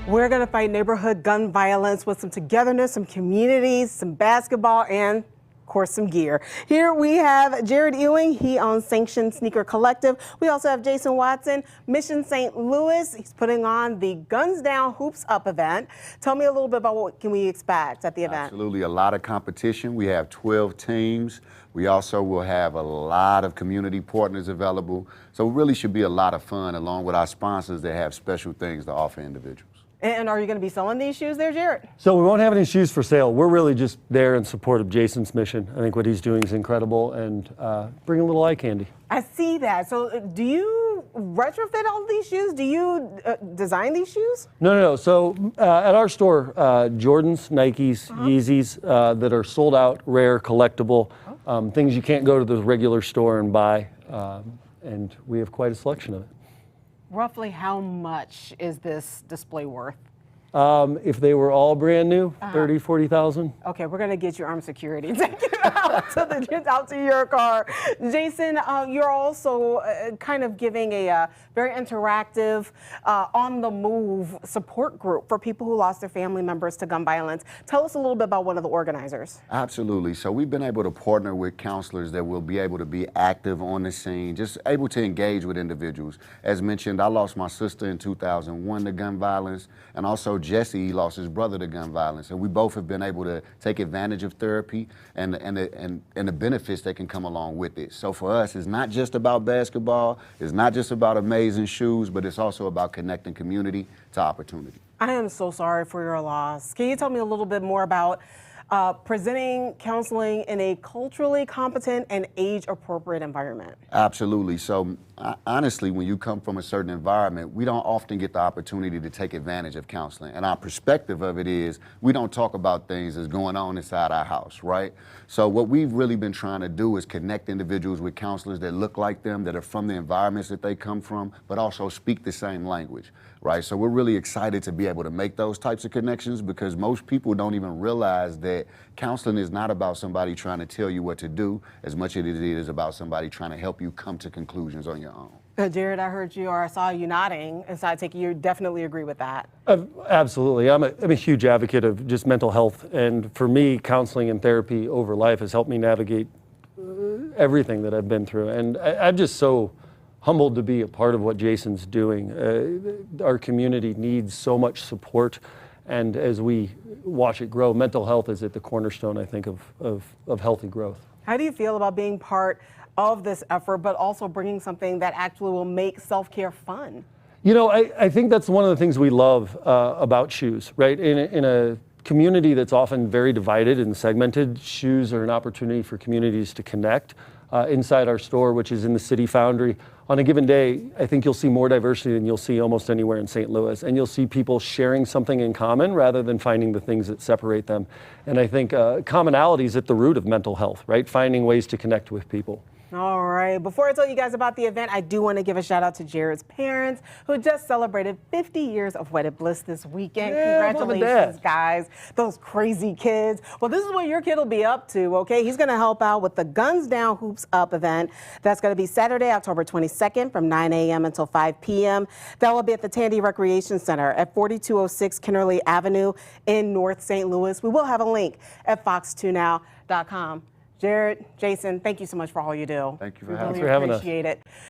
We're going to fight neighborhood gun violence with some togetherness, some communities, some basketball, and of course, some gear. Here we have Jared Ewing. He owns Sanctioned Sneaker Collective. We also have Jason Watson, Mission St. Louis. He's putting on the Guns Down Hoops Up event. Tell me a little bit about what can we expect at the event. Absolutely, a lot of competition. We have 12 teams. We also will have a lot of community partners available. So it really should be a lot of fun, along with our sponsors that have special things to offer individuals. And are you going to be selling these shoes there, Jared? So we won't have any shoes for sale. We're really just there in support of Jason's mission. I think what he's doing is incredible, and bring a little eye candy. I see that. So do you retrofit all these shoes? Do you design these shoes? No. So at our store, Jordans, Nikes, Yeezys that are sold out, rare, collectible, things you can't go to the regular store and buy, and we have quite a selection of it. Roughly how much is this display worth? If they were all brand new, 30, 40,000. Okay, we're gonna get you armed security. Take you out to your car. Jason, you're also kind of giving a very interactive, on-the-move support group for people who lost their family members to gun violence. Tell us a little bit about one of the organizers. Absolutely. So we've been able to partner with counselors that will be able to be active on the scene, just able to engage with individuals. As mentioned, I lost my sister in 2001 to gun violence, and also Jesse lost his brother to gun violence, and we both have been able to take advantage of therapy and the benefits that can come along with it. So for us, it's not just about basketball, it's not just about amazing shoes, but it's also about connecting community to opportunity. I am so sorry for your loss. Can you tell me a little bit more about presenting counseling in a culturally competent and age-appropriate environment? Absolutely. So honestly, when you come from a certain environment, we don't often get the opportunity to take advantage of counseling. And our perspective of it is we don't talk about things that's going on inside our house, right? So what we've really been trying to do is connect individuals with counselors that look like them, that are from the environments that they come from, but also speak the same language, right? So we're really excited to be able to make those types of connections, because most people don't even realize that counseling is not about somebody trying to tell you what to do as much as it is about somebody trying to help you come to conclusions on your own. Jared, I heard you, or I saw you nodding, and so I take it you definitely agree with that. Absolutely. I'm a huge advocate of just mental health, and for me, counseling and therapy over life has helped me navigate everything that I've been through, and I'm just so humbled to be a part of what Jason's doing. Our community needs so much support, and as we watch it grow, mental health is at the cornerstone, I think, of healthy growth. How do you feel about being part of this effort, but also bringing something that actually will make self-care fun? You know, I think that's one of the things we love about shoes, right? In a community that's often very divided and segmented, shoes are an opportunity for communities to connect. Inside our store, which is in the City Foundry, on a given day, I think you'll see more diversity than you'll see almost anywhere in St. Louis. And you'll see people sharing something in common rather than finding the things that separate them. And I think commonality is at the root of mental health, right? Finding ways to connect with people. All right. Before I tell you guys about the event, I do want to give a shout out to Jared's parents, who just celebrated 50 years of wedded bliss this weekend. Yeah, congratulations, guys. Those crazy kids. Well, this is what your kid will be up to, okay? He's going to help out with the Guns Down Hoops Up event. That's going to be Saturday, October 22nd from 9 a.m. until 5 p.m. That will be at the Tandy Recreation Center at 4206 Kennerly Avenue in North St. Louis. We will have a link at fox2now.com. Jared, Jason, thank you so much for all you do. Thank you for we having really us. appreciate it.